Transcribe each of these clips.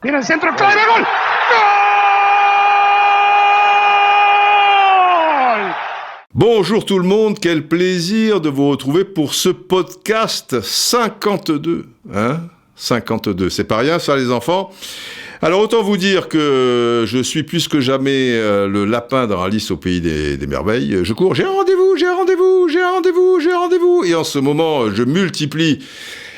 Tira el centro, clave, gol! Gol! Bonjour tout le monde, quel plaisir de vous retrouver pour ce podcast 52. 52, c'est pas rien ça les enfants. Alors autant vous dire que je suis plus que jamais le lapin dans Alice au pays des merveilles. Je cours, j'ai un rendez-vous. Et en ce moment, je multiplie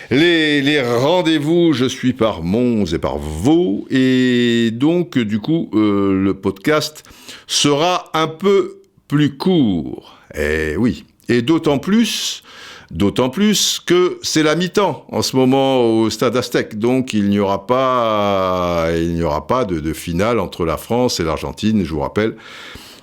les rendez-vous. Je suis par Mons et par Vaud. Et donc, du coup, le podcast sera un peu plus court. Et oui. Et d'autant plus que c'est la mi-temps en ce moment au Stade Aztec. Donc, il n'y aura pas de finale entre la France et l'Argentine. Je vous rappelle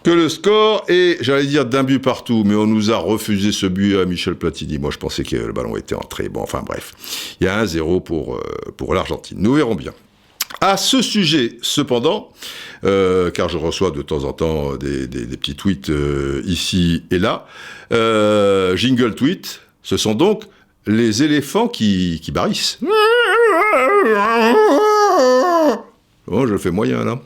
que le score est, j'allais dire, d'un but partout, mais on nous a refusé ce but à Michel Platini. Moi, je pensais que le ballon était entré. Bon, enfin bref, il y a 1-0 pour l'Argentine. Nous verrons bien. À ce sujet, cependant, car je reçois de temps en temps des petits tweets ici et là, jingle tweet, ce sont donc les éléphants qui barrissent. Bon, je le fais moyen, là.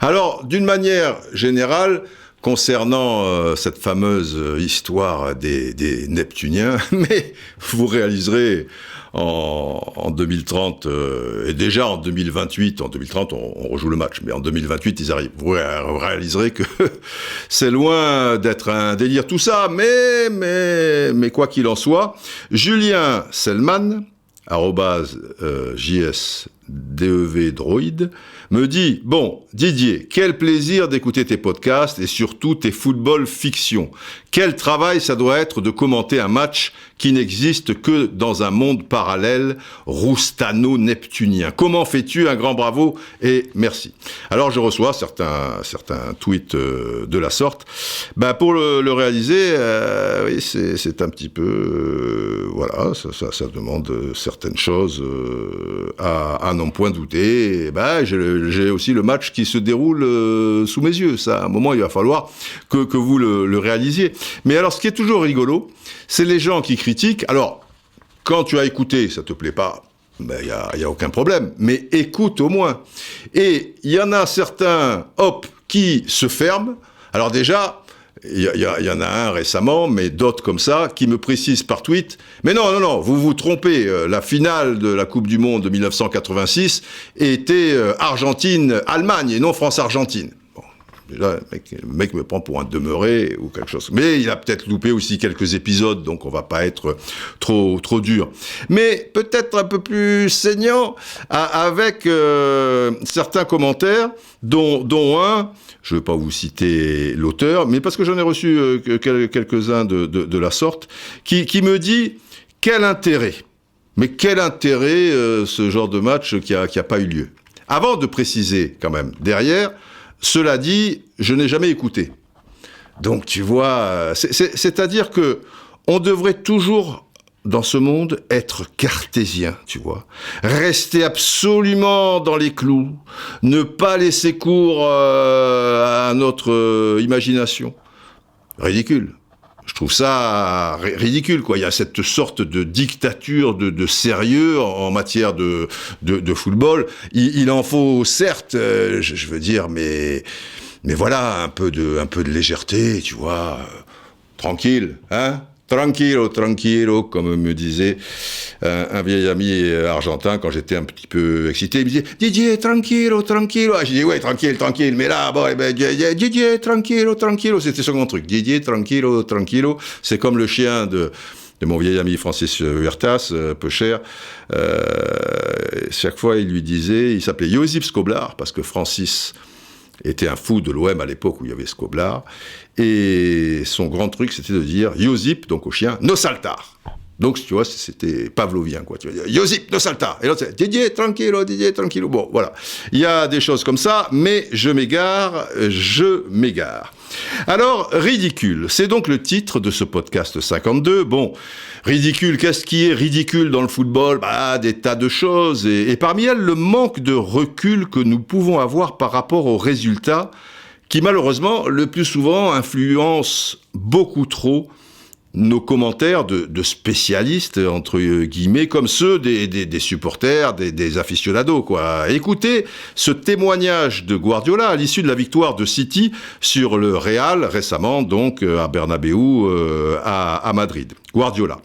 Alors, d'une manière générale, concernant cette fameuse histoire des Neptuniens, mais vous réaliserez en 2030, et déjà en 2028, en 2030 on rejoue le match, mais en 2028 ils arrivent. Vous réaliserez que c'est loin d'être un délire tout ça, mais quoi qu'il en soit, Julien Selman, @JSDEVDroid, me dit « Bon, Didier, quel plaisir d'écouter tes podcasts et surtout tes football fiction. Quel travail ça doit être de commenter un match qui n'existe que dans un monde parallèle roustano-neptunien. Comment fais-tu? Un grand bravo et merci. » Alors je reçois certains tweets de la sorte. Ben, pour le réaliser, oui, c'est un petit peu... voilà, ça demande certaines choses à n'en point douter. Et ben, j'ai aussi le match qui se déroule sous mes yeux. Ça, à un moment, il va falloir que vous le réalisiez. Mais alors, ce qui est toujours rigolo, c'est les gens qui critiquent. Alors, quand tu as écouté, ça te plaît pas, ben, y a aucun problème. Mais écoute au moins. Et il y en a certains, qui se ferment. Alors déjà, il y en a un récemment, mais d'autres comme ça, qui me précisent par tweet, mais non, vous vous trompez, la finale de la Coupe du Monde de 1986 était Argentine-Allemagne et non France-Argentine. Bon, déjà, le mec me prend pour un demeuré ou quelque chose. Mais il a peut-être loupé aussi quelques épisodes, donc on va pas être trop dur. Mais peut-être un peu plus saignant, avec certains commentaires, dont un... Je ne vais pas vous citer l'auteur, mais parce que j'en ai reçu quelques-uns de la sorte, qui me dit « Quel intérêt ?» Mais quel intérêt ce genre de match qui a pas eu lieu? Avant de préciser quand même, derrière, cela dit, je n'ai jamais écouté. Donc tu vois, c'est-à-dire que on devrait toujours... dans ce monde, être cartésien, tu vois. Rester absolument dans les clous, ne pas laisser cours à notre imagination. Ridicule. Je trouve ça ridicule, quoi. Il y a cette sorte de dictature de sérieux en matière de football. Il en faut, certes, je veux dire, mais voilà, un peu de légèreté, tu vois. Tranquille, hein? Tranquilo, comme me disait un vieil ami argentin quand j'étais un petit peu excité. Il me disait « Didier, tranquilo. » Ah, j'ai dit « Ouais, tranquille. » Mais là, bon, Didier, tranquilo. C'était son grand truc. Didier, tranquilo. C'est comme le chien de mon vieil ami Francis Huertas, peu cher. Chaque fois, il lui disait, il s'appelait Josip Skoblar, parce que Francis était un fou de l'OM à l'époque où il y avait Skoblar, et son grand truc c'était de dire Josip, donc au chien, no saltar. Donc tu vois, c'était pavlovien, quoi. Tu vas dire Josip, no saltar. Et l'autre c'est Didier, tranquilo. Bon, voilà. Il y a des choses comme ça, mais je m'égare. Alors, ridicule, c'est donc le titre de ce podcast 52. Bon, ridicule, qu'est-ce qui est ridicule dans le football? Bah, des tas de choses, et parmi elles, le manque de recul que nous pouvons avoir par rapport aux résultats, qui malheureusement, le plus souvent, influencent beaucoup trop nos commentaires de spécialistes, entre guillemets, comme ceux des supporters, des aficionados, quoi. Écoutez ce témoignage de Guardiola à l'issue de la victoire de City sur le Real, récemment, donc, à Bernabéu, à Madrid. Guardiola.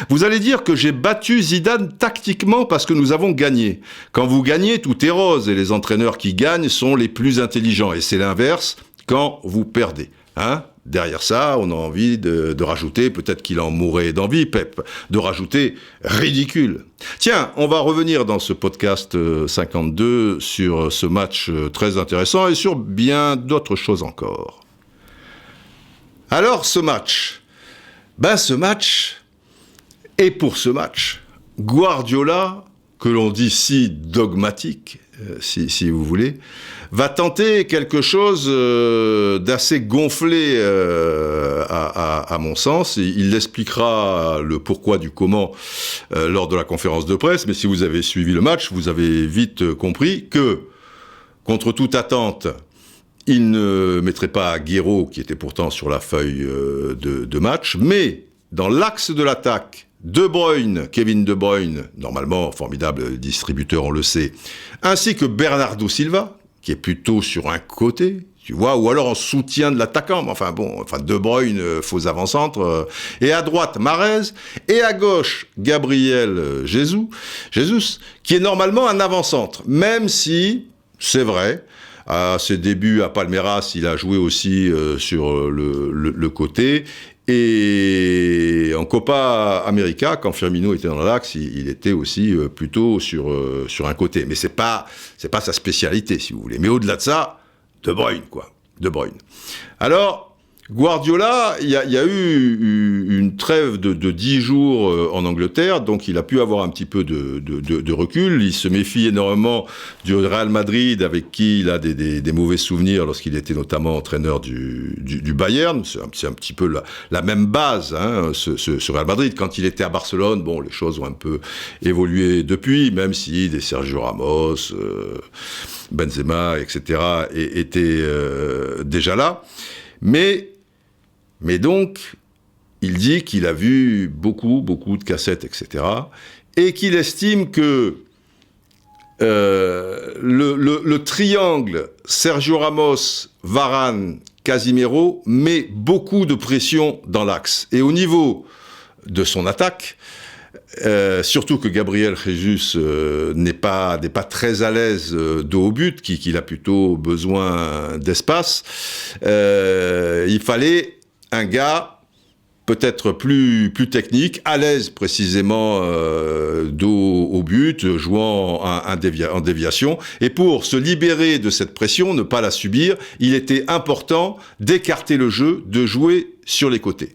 Vous allez dire que j'ai battu Zidane tactiquement parce que nous avons gagné. Quand vous gagnez, tout est rose, et les entraîneurs qui gagnent sont les plus intelligents. Et c'est l'inverse quand vous perdez. Hein? Derrière ça, on a envie de rajouter, peut-être qu'il en mourrait d'envie, Pep, de rajouter ridicule. Tiens, on va revenir dans ce podcast 52 sur ce match très intéressant et sur bien d'autres choses encore. Alors, ce match, et pour ce match, Guardiola, que l'on dit si dogmatique, si vous voulez, va tenter quelque chose d'assez gonflé à mon sens. Il expliquera le pourquoi du comment lors de la conférence de presse, mais si vous avez suivi le match, vous avez vite compris que, contre toute attente, il ne mettrait pas Agüero, qui était pourtant sur la feuille de match, mais dans l'axe de l'attaque, Kevin De Bruyne, normalement formidable distributeur, on le sait, ainsi que Bernardo Silva, qui est plutôt sur un côté, tu vois, ou alors en soutien de l'attaquant, De Bruyne, faux avant-centre, et à droite, Mahrez, et à gauche, Gabriel Jesus, qui est normalement un avant-centre, même si, c'est vrai, à ses débuts à Palmeiras, il a joué aussi sur le côté, et en Copa América, quand Firmino était dans l'axe, il était aussi plutôt sur un côté. Mais c'est pas sa spécialité, si vous voulez. Mais au-delà de ça, De Bruyne, quoi. De Bruyne. Alors, Guardiola, il y a eu une trêve de 10 jours en Angleterre, donc il a pu avoir un petit peu de recul. Il se méfie énormément du Real Madrid, avec qui il a des mauvais souvenirs lorsqu'il était notamment entraîneur du Bayern. C'est un petit peu la même base, hein, ce Real Madrid. Quand il était à Barcelone, bon, les choses ont un peu évolué depuis, même si des Sergio Ramos, Benzema, etc. étaient déjà là. Mais donc, il dit qu'il a vu beaucoup de cassettes, etc. Et qu'il estime que le triangle Sergio Ramos, Varane, Casemiro met beaucoup de pression dans l'axe. Et au niveau de son attaque, surtout que Gabriel Jesus n'est pas très à l'aise de haut but, qu'il a plutôt besoin d'espace, il fallait un gars peut-être plus technique, à l'aise précisément dos au but, jouant en déviation. Et pour se libérer de cette pression, ne pas la subir, il était important d'écarter le jeu, de jouer sur les côtés.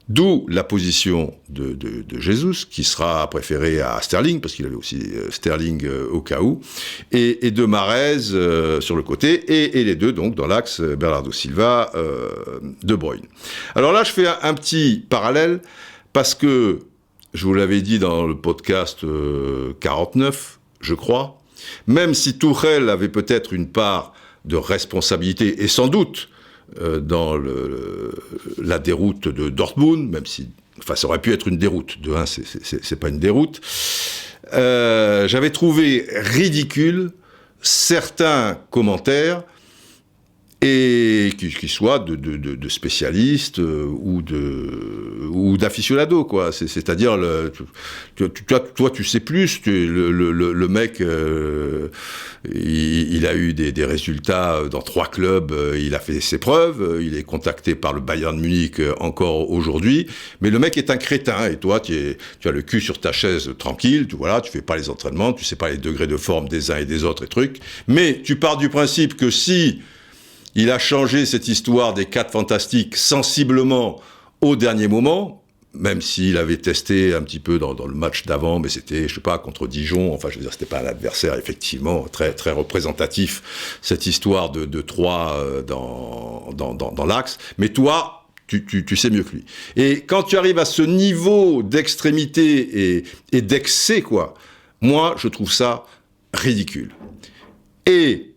D'où la position de Jesus, qui sera préféré à Sterling, parce qu'il avait aussi Sterling au cas où, et de Mahrez sur le côté, et les deux donc dans l'axe, Bernardo Silva, De Bruyne. Alors là, je fais un petit parallèle, parce que, je vous l'avais dit dans le podcast 49, je crois, même si Tuchel avait peut-être une part de responsabilité, et sans doute, dans la déroute de Dortmund, même si, ça aurait pu être une déroute. De 1, c'est pas une déroute. J'avais trouvé ridicule certains commentaires, et qui soient de spécialistes ou d'aficionados, quoi. C'est-à-dire, toi, tu sais plus. Le mec, il a eu des résultats dans 3 clubs. Il a fait ses preuves. Il est contacté par le Bayern Munich encore aujourd'hui. Mais le mec est un crétin. Et toi, tu as le cul sur ta chaise tranquille. Tu fais pas les entraînements. Tu sais pas les degrés de forme des uns et des autres et trucs. Mais tu pars du principe que si il a changé cette histoire des 4 fantastiques sensiblement au dernier moment, même s'il avait testé un petit peu dans le match d'avant, mais c'était, contre Dijon, c'était pas un adversaire effectivement très, très représentatif, cette histoire de 3 dans l'axe. Mais toi, tu sais mieux que lui. Et quand tu arrives à ce niveau d'extrémité et d'excès, moi, je trouve ça ridicule. Et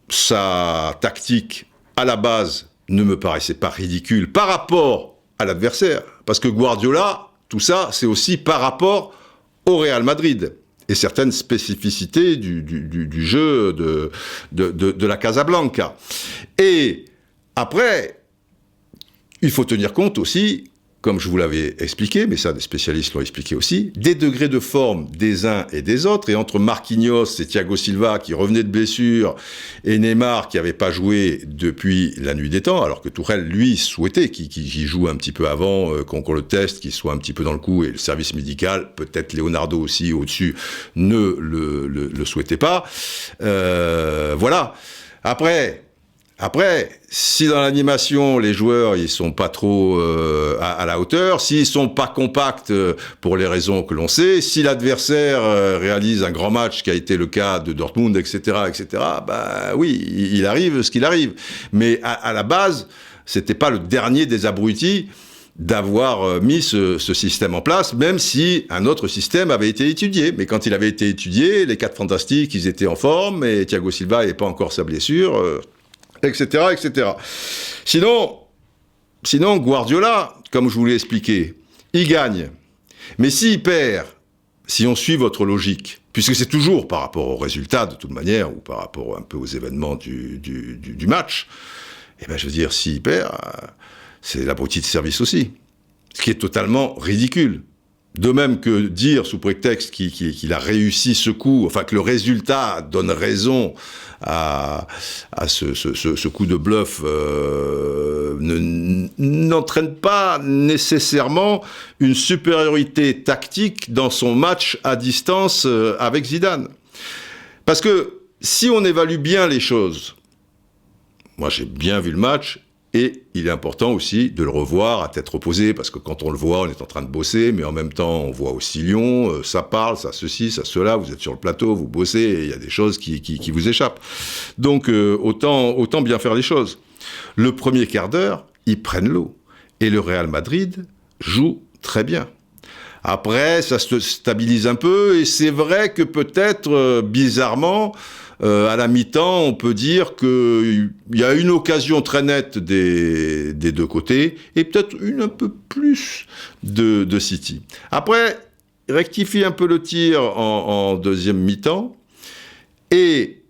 sa tactique, à la base, ne me paraissait pas ridicule par rapport à l'adversaire, parce que Guardiola, tout ça, c'est aussi par rapport au Real Madrid et certaines spécificités du jeu de la Casablanca. Et après, il faut tenir compte aussi, comme je vous l'avais expliqué, mais ça des spécialistes l'ont expliqué aussi, des degrés de forme des uns et des autres, et entre Marquinhos et Thiago Silva qui revenaient de blessure, et Neymar qui n'avait pas joué depuis la nuit des temps, alors que Tourelle, lui, souhaitait qu'il joue un petit peu avant, qu'on le teste, qu'il soit un petit peu dans le coup, et le service médical, peut-être Leonardo aussi au-dessus, ne le souhaitait pas. Voilà. Après, si dans l'animation, les joueurs, ils sont pas trop à la hauteur, s'ils sont pas compacts pour les raisons que l'on sait, si l'adversaire réalise un grand match, qui a été le cas de Dortmund, etc., bah oui, il arrive ce qu'il arrive. Mais à la base, c'était pas le dernier des abrutis d'avoir mis ce système en place, même si un autre système avait été étudié. Mais quand il avait été étudié, les 4 fantastiques, ils étaient en forme, et Thiago Silva n'avait pas encore sa blessure... etc., etc. Sinon, Guardiola, comme je vous l'ai expliqué, il gagne. Mais s'il perd, si on suit votre logique, puisque c'est toujours par rapport au résultat, de toute manière, ou par rapport un peu aux événements du match, eh ben, je veux dire, s'il perd, c'est l'abruti de service aussi. Ce qui est totalement ridicule. De même que dire, sous prétexte qu'il a réussi ce coup, enfin que le résultat donne raison à ce coup de bluff, n'entraîne pas nécessairement une supériorité tactique dans son match à distance avec Zidane. Parce que si on évalue bien les choses, moi j'ai bien vu le match, et il est important aussi de le revoir à tête reposée, parce que quand on le voit, on est en train de bosser, mais en même temps, on voit aussi Lyon, ça parle, ça ceci, ça cela, vous êtes sur le plateau, vous bossez, et il y a des choses qui vous échappent. Donc, autant bien faire les choses. Le premier quart d'heure, ils prennent l'eau. Et le Real Madrid joue très bien. Après, ça se stabilise un peu, et c'est vrai que peut-être, bizarrement, à la mi-temps, on peut dire qu'il y a une occasion très nette des deux côtés, et peut-être une un peu plus de City. Après, rectifie un peu le tir en deuxième mi-temps, et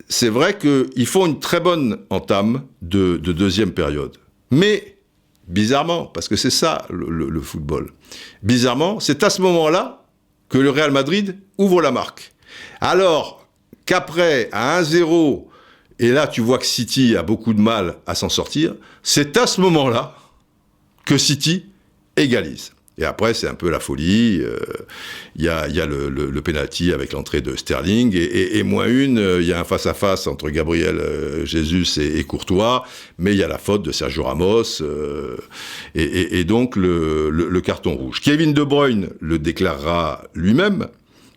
c'est vrai qu'ils font une très bonne entame de deuxième période. Mais, bizarrement, parce que c'est ça le football, bizarrement, c'est à ce moment-là que le Real Madrid ouvre la marque. Alors qu'après, à 1-0, et là tu vois que City a beaucoup de mal à s'en sortir, c'est à ce moment-là que City égalise. Et après, c'est un peu la folie. Il y a le penalty avec l'entrée de Sterling, et moins une, il y a un face-à-face entre Gabriel Jesus et Courtois, mais il y a la faute de Sergio Ramos, et donc le carton rouge. Kevin De Bruyne le déclarera lui-même.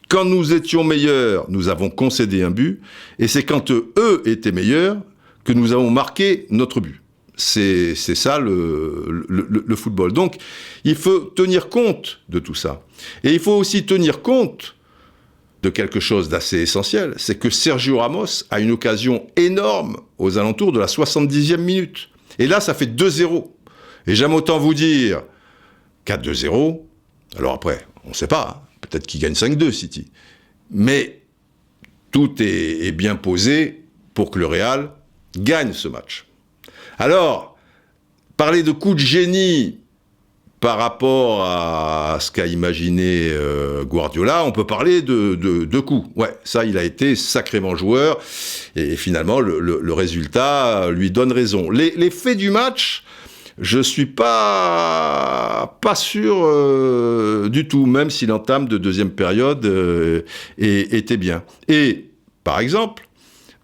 Quand nous étions meilleurs, nous avons concédé un but, et c'est quand eux étaient meilleurs que nous avons marqué notre but. C'est ça le football. Donc, il faut tenir compte de tout ça. Et il faut aussi tenir compte de quelque chose d'assez essentiel, c'est que Sergio Ramos a une occasion énorme aux alentours de la 70e minute. Et là, ça fait 2-0. Et j'aime autant vous dire qu'à 2-0, alors après, on ne sait pas, hein, peut-être qu'il gagne 5-2, City. Mais tout est bien posé pour que le Real gagne ce match. Alors, parler de coup de génie par rapport à ce qu'a imaginé Guardiola, on peut parler de coups. Ouais, ça, il a été sacrément joueur. Et finalement, le résultat lui donne raison. Les faits du match... Je suis pas sûr du tout, même si l'entame de deuxième période était bien. Et, par exemple,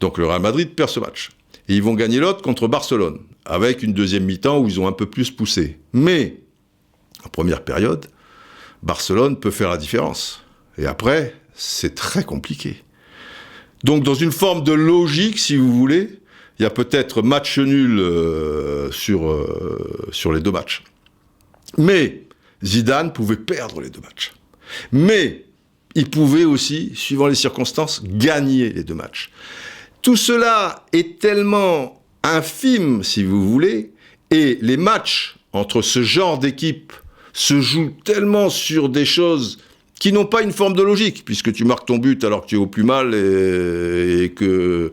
donc le Real Madrid perd ce match. Et ils vont gagner l'autre contre Barcelone, avec une deuxième mi-temps où ils ont un peu plus poussé. Mais, en première période, Barcelone peut faire la différence. Et après, c'est très compliqué. Donc, dans une forme de logique, si vous voulez, il y a peut-être match nul sur les deux matchs. Mais Zidane pouvait perdre les deux matchs. Mais il pouvait aussi, suivant les circonstances, gagner les deux matchs. Tout cela est tellement infime, si vous voulez, et les matchs entre ce genre d'équipe se joue tellement sur des choses qui n'ont pas une forme de logique, puisque tu marques ton but alors que tu es au plus mal et que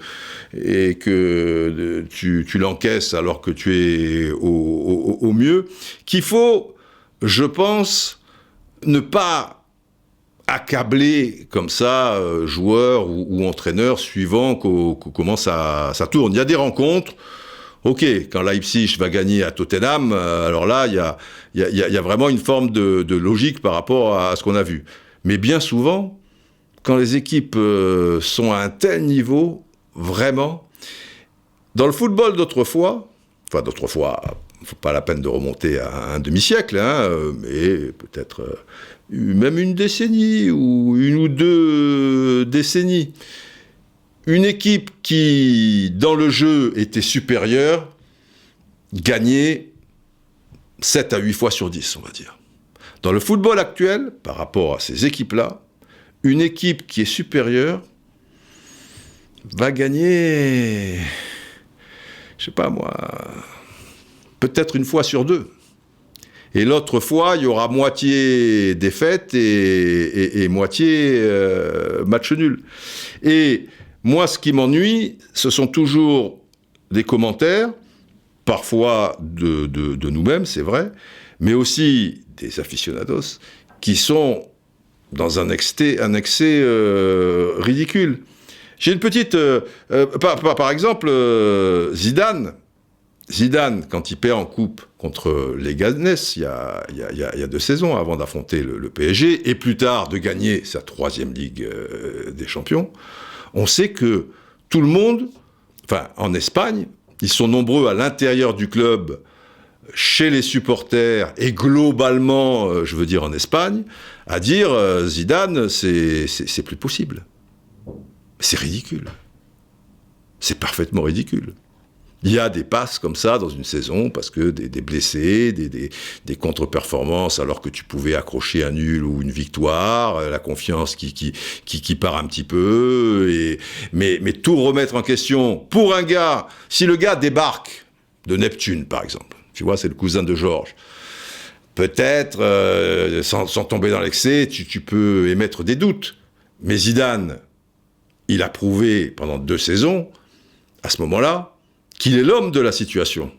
tu l'encaisses alors que tu es au mieux, qu'il faut, je pense, ne pas accabler comme ça joueurs ou entraîneurs suivant comment ça tourne. Il y a des rencontres. Ok, quand Leipzig va gagner à Tottenham, alors là, il y a vraiment une forme de logique par rapport à ce qu'on a vu. Mais bien souvent, quand les équipes sont à un tel niveau, vraiment, dans le football d'autrefois, faut pas la peine de remonter à un demi-siècle, mais peut-être même une décennie ou une ou deux décennies. Une équipe qui, dans le jeu, était supérieure, gagnait 7 à 8 fois sur 10, on va dire. Dans le football actuel, par rapport à ces équipes-là, une équipe qui est supérieure va gagner, je sais pas moi, peut-être une fois sur 2. Et l'autre fois, il y aura moitié défaite et moitié match nul. Et moi, ce qui m'ennuie, ce sont toujours des commentaires, parfois de nous-mêmes, c'est vrai, mais aussi des aficionados, qui sont dans un excès ridicule. J'ai une petite... par exemple, Zidane, quand il perd en coupe contre les Leganés, il y a 2 saisons avant d'affronter le PSG, et plus tard de gagner sa 3e Ligue des Champions, on sait que tout le monde, enfin en Espagne, ils sont nombreux à l'intérieur du club, chez les supporters et globalement, je veux dire en Espagne, à dire Zidane, c'est plus possible. C'est ridicule. C'est parfaitement ridicule. Il y a des passes comme ça dans une saison parce que des blessés, des contre-performances alors que tu pouvais accrocher un nul ou une victoire, la confiance qui part un petit peu, mais tout remettre en question pour un gars, si le gars débarque de Neptune par exemple, tu vois, c'est le cousin de Georges, peut-être, sans tomber dans l'excès, tu peux émettre des doutes, mais Zidane, il a prouvé pendant 2 saisons, à ce moment-là, qu'il est l'homme de la situation.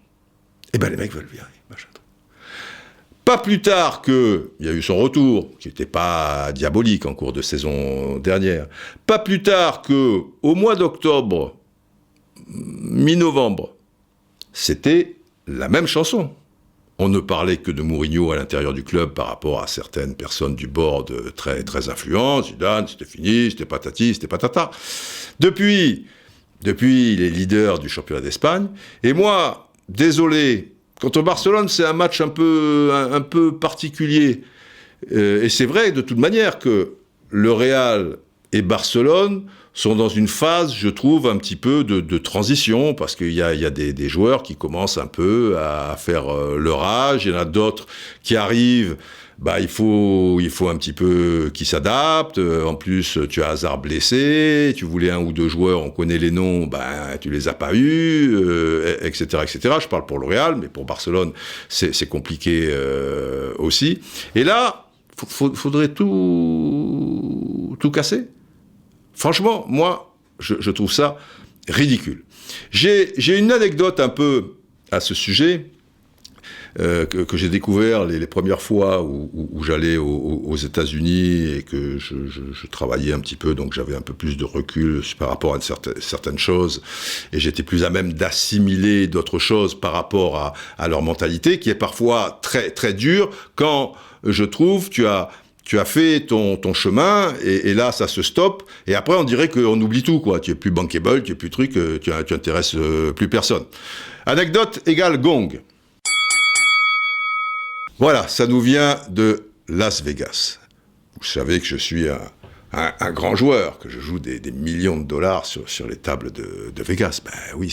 Eh ben les mecs veulent virer. Pas plus tard qu'il y a eu son retour, qui n'était pas diabolique en cours de saison dernière, pas plus tard qu'au mois d'octobre, mi-novembre, c'était la même chanson. On ne parlait que de Mourinho à l'intérieur du club par rapport à certaines personnes du board très, très influentes. Zidane, c'était fini, c'était patati, c'était patata. Depuis, il est leader du championnat d'Espagne. Et moi, désolé, contre Barcelone, c'est un match un peu particulier. Et c'est vrai, de toute manière, que le Real et Barcelone sont dans une phase, je trouve, un petit peu de transition, parce qu'il y a des joueurs qui commencent un peu à faire leur âge, il y en a d'autres qui arrivent, il faut un petit peu qu'ils s'adaptent. En plus, tu as Hazard blessé, tu voulais 1 ou 2 joueurs, on connaît les noms, tu les as pas eus, etc., etc. Je parle pour le Real, mais pour Barcelone, c'est compliqué aussi. Et là, faudrait tout casser. Franchement, moi, je trouve ça ridicule. J'ai une anecdote un peu à ce sujet, que j'ai découvert les premières fois où j'allais aux États-Unis et que je travaillais un petit peu, donc j'avais un peu plus de recul par rapport à certaines choses, et j'étais plus à même d'assimiler d'autres choses par rapport à leur mentalité, qui est parfois très, très dure quand, je trouve, tu as fait ton chemin, et là, ça se stoppe, et après, on dirait qu'on oublie tout, quoi. Tu es plus bankable, tu es plus truc, tu intéresses plus personne. Anecdote égale gong. Voilà, ça nous vient de Las Vegas. Vous savez que je suis un grand joueur, que je joue des millions de dollars sur les tables de Vegas. Oui,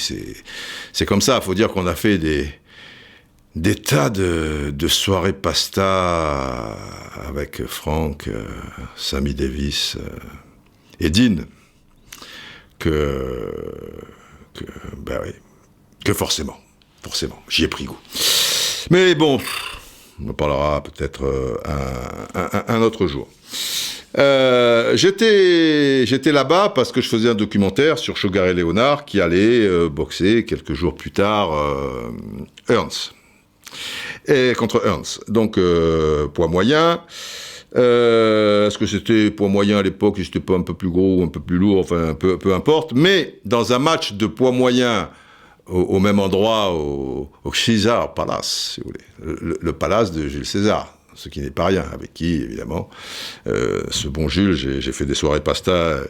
c'est comme ça. Il faut dire qu'on a fait des tas de soirées pasta avec Franck, Sammy Davis et Dean, que forcément, j'y ai pris goût. Mais bon, On en parlera peut-être un autre jour. J'étais là-bas parce que je faisais un documentaire sur Sugar Ray Leonard qui allait boxer quelques jours plus tard Hearns. Et contre Hearns. Donc, poids moyen. Est-ce que c'était poids moyen à l'époque, si c'était pas un peu plus gros ou un peu plus lourd, enfin, peu importe. Mais dans un match de poids moyen au même endroit, au Caesar Palace, si vous voulez, le palace de Jules César, ce qui n'est pas rien, avec qui, évidemment, ce bon Jules, j'ai fait des soirées pasta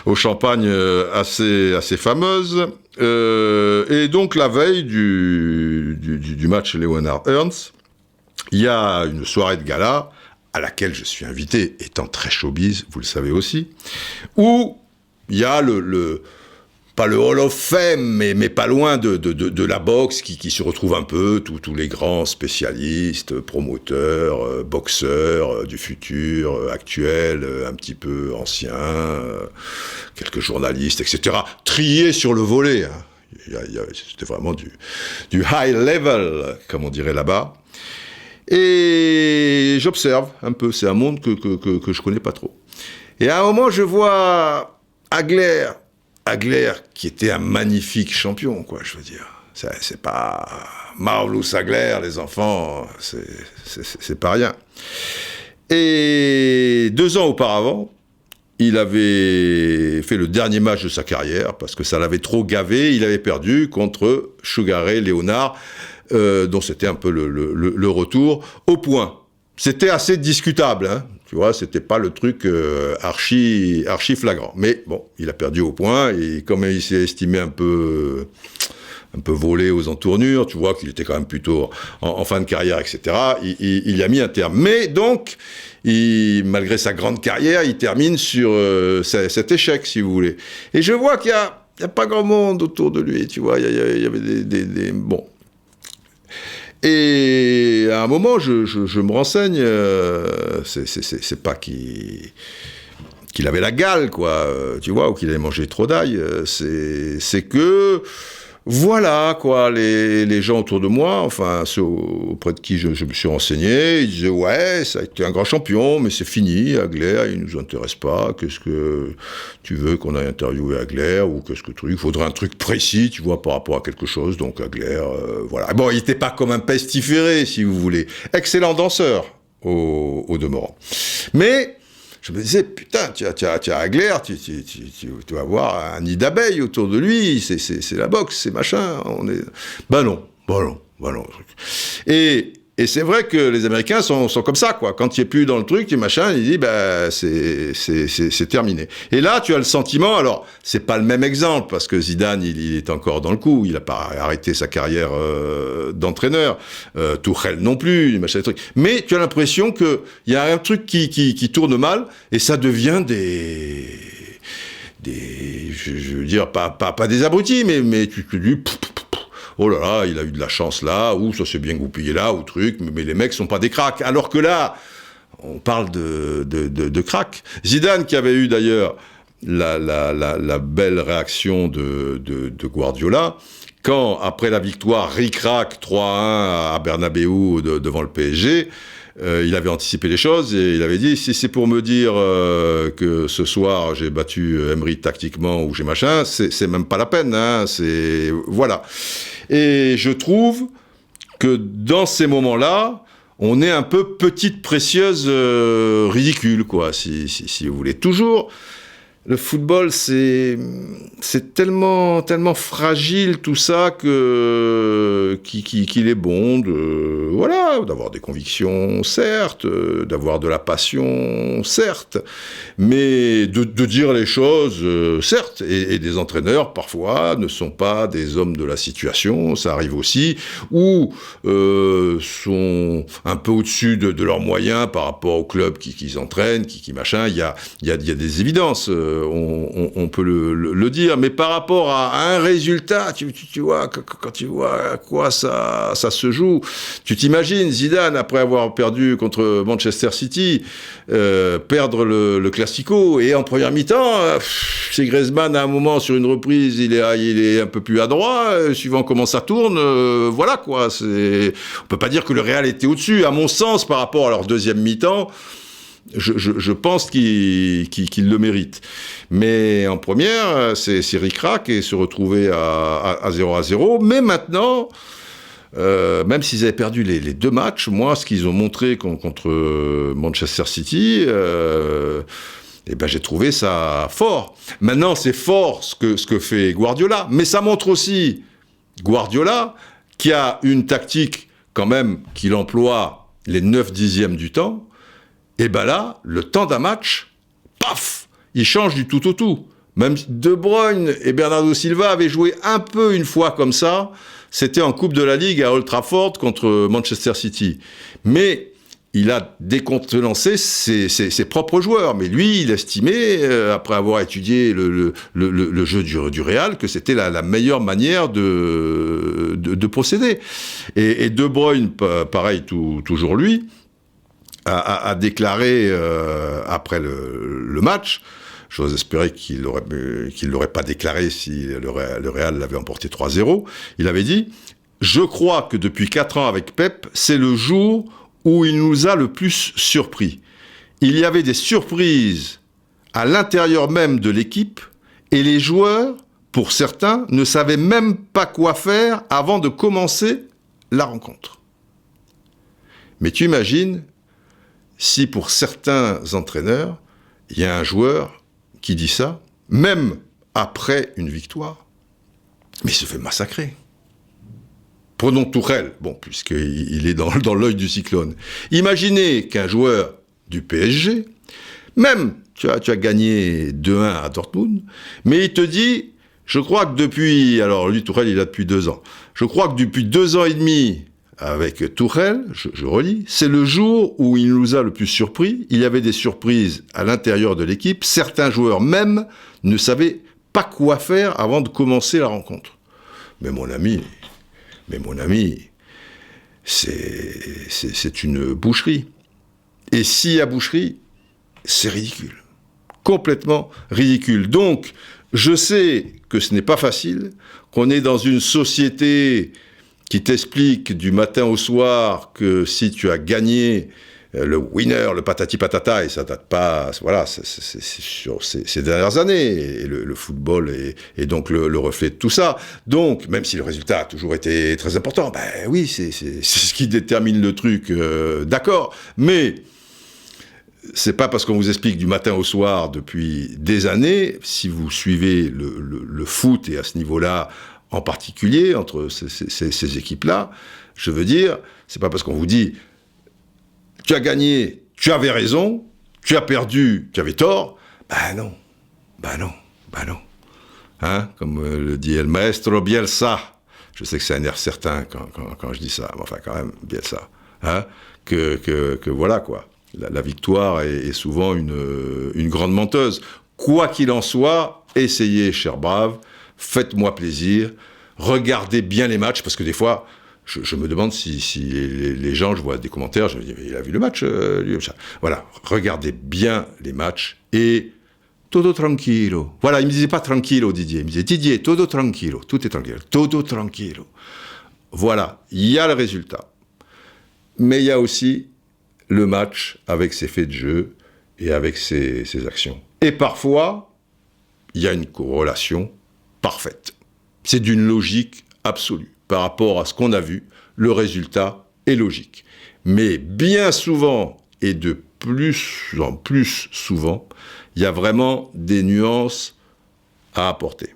au champagne assez fameuses. Et donc, la veille du match Leonard-Hearns, il y a une soirée de gala à laquelle je suis invité, étant très showbiz, vous le savez aussi, où il y a pas le Hall of Fame, mais pas loin de la boxe qui se retrouve un peu, tous les grands spécialistes, promoteurs, boxeurs du futur, actuels, un petit peu anciens, quelques journalistes, etc. Triés sur le volet. Hein. C'était vraiment du high level, comme on dirait là-bas. Et j'observe un peu, c'est un monde que je connais pas trop. Et à un moment, je vois Hagler qui était un magnifique champion, quoi, je veux dire. C'est pas Marvelous Hagler, les enfants, c'est pas rien. Et 2 ans auparavant, il avait fait le dernier match de sa carrière, parce que ça l'avait trop gavé, il avait perdu contre Sugar Ray Leonard, dont c'était un peu le retour au point. C'était assez discutable, hein. Tu vois, c'était pas le truc archi flagrant. Mais bon, il a perdu au point, et comme il s'est estimé un peu volé aux entournures, tu vois qu'il était quand même plutôt en fin de carrière, etc., il y a mis un terme. Mais donc, malgré sa grande carrière, il termine sur cet échec, si vous voulez. Et je vois qu'il y a pas grand monde autour de lui, tu vois, il y avait des bon. Et à un moment, je me renseigne, c'est pas qu'il avait la gale, quoi, tu vois, ou qu'il avait mangé trop d'ail, c'est que, voilà, quoi, les gens autour de moi, enfin, ceux auprès de qui je me suis renseigné, ils disaient, ouais, ça a été un grand champion, mais c'est fini, Hagler, il nous intéresse pas, qu'est-ce que tu veux qu'on aille interviewer Hagler, ou qu'est-ce que il faudrait un truc précis, tu vois, par rapport à quelque chose, donc Hagler, voilà. Bon, il était pas comme un pestiféré, si vous voulez. Excellent danseur, au demeurant. Mais, je me disais, putain, tu as Hagler, tu vas avoir un nid d'abeilles autour de lui, c'est la boxe, c'est machin, Ben non. Et c'est vrai que les Américains sont comme ça, quoi. Quand il est plus dans le truc, machin, il dit, c'est terminé. Et là, tu as le sentiment, alors, c'est pas le même exemple, parce que Zidane, il est encore dans le coup, il a pas arrêté sa carrière d'entraîneur, Tuchel non plus, machin, des trucs. Mais tu as l'impression que il y a un truc qui tourne mal, et ça devient je veux dire, pas des abrutis, mais tu te dis, oh là là, il a eu de la chance là, ou ça s'est bien goupillé là, ou truc, mais les mecs sont pas des cracks. Alors que là, on parle de cracks. Zidane, qui avait eu d'ailleurs la belle réaction de Guardiola, quand, après la victoire ric-rac 3-1 à Bernabéu devant le PSG, il avait anticipé les choses et il avait dit, si c'est pour me dire que ce soir j'ai battu Emery tactiquement ou j'ai machin, c'est même pas la peine, hein, voilà. Et je trouve que dans ces moments-là, on est un peu petite précieuse ridicule, quoi, si vous voulez. Toujours, le football, c'est tellement fragile tout ça qu'il est bon d'avoir des convictions, certes, d'avoir de la passion, certes, mais de dire les choses, certes. Et des entraîneurs, parfois, ne sont pas des hommes de la situation, ça arrive aussi, ou sont un peu au-dessus de leurs moyens par rapport au club qu'ils entraînent, qui machin. Il y a des évidences. on peut le dire. Mais par rapport à un résultat, tu vois, quand tu vois à quoi ça se joue, tu t'imagines Zidane, après avoir perdu contre Manchester City, perdre le Classico, et en première mi-temps, c'est Griezmann, à un moment, sur une reprise, il est un peu plus adroit, suivant comment ça tourne, voilà quoi. On peut pas dire que le Real était au-dessus. À mon sens, par rapport à leur deuxième mi-temps, je pense qu'il le mérite. Mais en première, c'est ric-rac et se retrouver à 0-0. Mais maintenant, même s'ils avaient perdu les deux matchs, moi, ce qu'ils ont montré contre Manchester City, j'ai trouvé ça fort. Maintenant, c'est fort ce que fait Guardiola, mais ça montre aussi Guardiola qui a une tactique quand même qu'il emploie les 9/10 du temps. Et là, le temps d'un match, paf, il change du tout au tout. Même De Bruyne et Bernardo Silva avaient joué un peu une fois comme ça. C'était en Coupe de la Ligue à Old Trafford contre Manchester City. Mais il a décontenancé ses propres joueurs. Mais lui, il estimait, après avoir étudié le jeu du Real, que c'était la meilleure manière de procéder. Et De Bruyne, pareil, toujours lui, a déclaré après le match, j'ose espérer qu'il l'aurait pas déclaré si le Real l'avait emporté 3-0, il avait dit « Je crois que depuis 4 ans avec Pep, c'est le jour où il nous a le plus surpris. Il y avait des surprises à l'intérieur même de l'équipe et les joueurs, pour certains, ne savaient même pas quoi faire avant de commencer la rencontre. » Mais tu imagines si pour certains entraîneurs, il y a un joueur qui dit ça, même après une victoire, mais il se fait massacrer. Prenons Tourelle, puisqu'il est dans l'œil du cyclone. Imaginez qu'un joueur du PSG, même, tu as gagné 2-1 à Dortmund, mais il te dit, je crois que depuis, alors lui, Tourelle, il a depuis 2 ans, je crois que depuis 2 ans et demi, avec Tourelle, je relis, c'est le jour où il nous a le plus surpris. Il y avait des surprises à l'intérieur de l'équipe. Certains joueurs même ne savaient pas quoi faire avant de commencer la rencontre. Mais mon ami, c'est une boucherie. Et s'il y a boucherie, c'est ridicule. Complètement ridicule. Donc, je sais que ce n'est pas facile, qu'on est dans une société qui t'explique du matin au soir que si tu as gagné le winner, le patati patata, et ça date pas, voilà, c'est sur ces dernières années, et le football est donc le reflet de tout ça. Donc, même si le résultat a toujours été très important, oui, c'est ce qui détermine le truc, d'accord, mais c'est pas parce qu'on vous explique du matin au soir depuis des années, si vous suivez le foot, et à ce niveau-là, en particulier, entre ces équipes-là, je veux dire, c'est pas parce qu'on vous dit « tu as gagné, tu avais raison, tu as perdu, tu avais tort », non. Hein, comme le dit El Maestro Bielsa, je sais que c'est un air certain quand je dis ça, mais enfin quand même, Bielsa, hein, que voilà quoi, la victoire est souvent une grande menteuse. Quoi qu'il en soit, essayez, chers braves, faites-moi plaisir, regardez bien les matchs, parce que des fois, je me demande si les gens, je vois des commentaires, je me dis, mais il a vu le match, lui, voilà, regardez bien les matchs, et todo tranquilo. Voilà, il me disait pas tranquilo, Didier, il me disait, Didier, todo tranquilo, tout est tranquille, todo tranquilo. Voilà, il y a le résultat. Mais il y a aussi le match avec ses faits de jeu et avec ses actions. Et parfois, il y a une corrélation parfaite. C'est d'une logique absolue. Par rapport à ce qu'on a vu, le résultat est logique. Mais bien souvent, et de plus en plus souvent, il y a vraiment des nuances à apporter.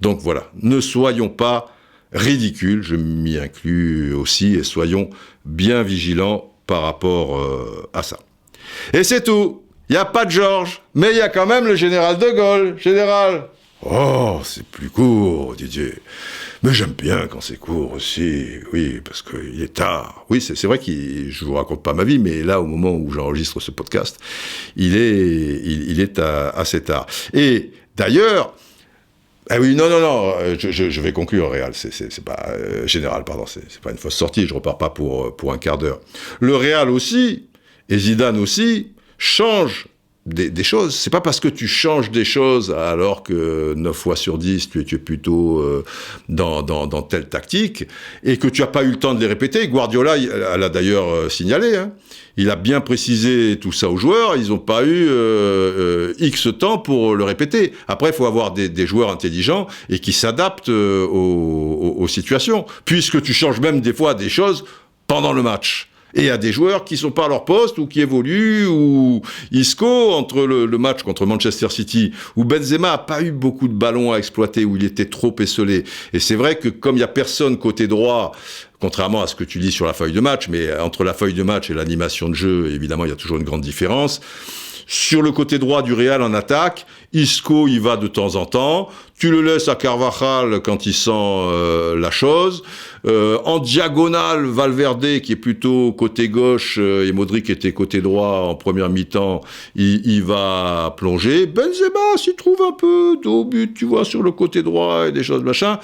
Donc voilà, ne soyons pas ridicules, je m'y inclus aussi, et soyons bien vigilants par rapport à ça. Et c'est tout. Il n'y a pas de Georges, mais il y a quand même le général de Gaulle. Général. Oh, c'est plus court, Didier. Mais j'aime bien quand c'est court aussi, oui, parce qu'il est tard. Oui, c'est vrai que je vous raconte pas ma vie, mais là, au moment où j'enregistre ce podcast, il est assez tard. Et d'ailleurs, ah oui, non, je vais conclure, Real, c'est pas Général, pardon, c'est pas une fausse sortie, je repars pas pour un quart d'heure. Le Real aussi, et Zidane aussi, change des choses. C'est pas parce que tu changes des choses alors que 9 fois sur 10 tu es plutôt dans telle tactique et que tu as pas eu le temps de les répéter. Guardiola, elle a d'ailleurs signalé, hein. Il a bien précisé tout ça aux joueurs, ils n'ont pas eu X temps pour le répéter. Après, il faut avoir des joueurs intelligents et qui s'adaptent aux situations, puisque tu changes même des fois des choses pendant le match. Et il y a des joueurs qui sont pas à leur poste ou qui évoluent, ou Isco, entre le match contre Manchester City, où Benzema a pas eu beaucoup de ballons à exploiter, où il était trop esselé. Et c'est vrai que comme il y a personne côté droit, contrairement à ce que tu lis sur la feuille de match, mais entre la feuille de match et l'animation de jeu, évidemment, il y a toujours une grande différence. Sur le côté droit du Real en attaque, Isco y va de temps en temps. Tu le laisses à Carvajal quand il sent la chose. En diagonale, Valverde, qui est plutôt côté gauche, et Modric était côté droit en première mi-temps, il va plonger. Benzema s'y trouve un peu au but, tu vois, sur le côté droit et des choses machin.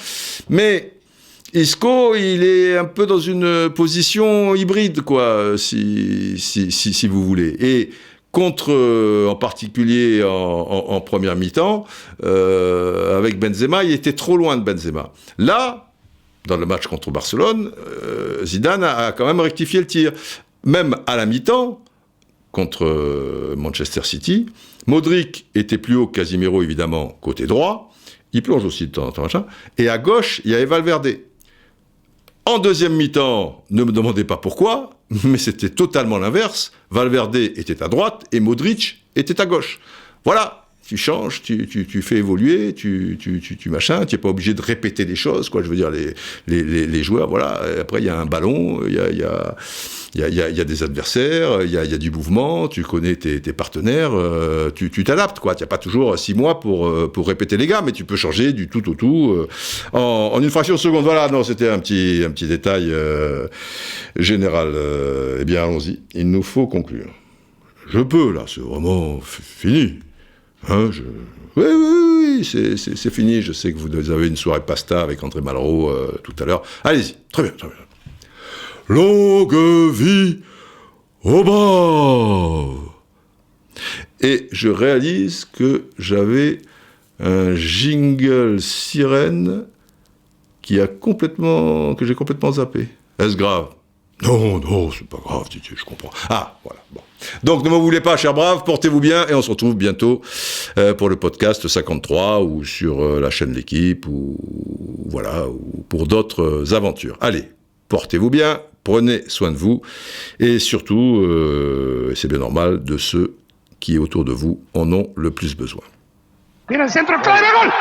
Mais Isco, il est un peu dans une position hybride, quoi, si vous voulez. Et en particulier en première mi-temps, avec Benzema, il était trop loin de Benzema. Là, dans le match contre Barcelone, Zidane a quand même rectifié le tir. Même à la mi-temps, contre Manchester City, Modric était plus haut que Casemiro, évidemment, côté droit. Il plonge aussi de temps en temps, machin. Et à gauche, il y avait Valverde. En deuxième mi-temps, ne me demandez pas pourquoi, mais c'était totalement l'inverse. Valverde était à droite et Modric était à gauche. Voilà, tu changes, tu fais évoluer, tu machin, tu n'es pas obligé de répéter les choses, quoi. Je veux dire, les joueurs, voilà. Après, il y a un ballon, il y a des adversaires, il y a du mouvement, tu connais tes partenaires, tu t'adaptes, quoi. Tu n'as pas toujours 6 mois pour répéter les gars, mais tu peux changer du tout au tout en une fraction de seconde. Voilà, non, c'était un petit détail général. Eh bien, allons-y. Il nous faut conclure. Je peux, là, c'est vraiment fini. Hein, oui, c'est fini. Je sais que vous avez une soirée pasta avec André Malraux tout à l'heure. Allez-y, très bien. Longue vie au bas. Et je réalise que j'avais un jingle sirène que j'ai complètement zappé. Est-ce grave ? Non, c'est pas grave, Didier, je comprends. Ah, voilà, bon. Donc, ne m'en voulez pas, chers braves, portez-vous bien, et on se retrouve bientôt pour le podcast 53, ou sur la chaîne L'Équipe, ou pour d'autres aventures. Allez, portez-vous bien, prenez soin de vous, et surtout, c'est bien normal, de ceux qui, autour de vous, en ont le plus besoin. Viene el centro, clave, gol.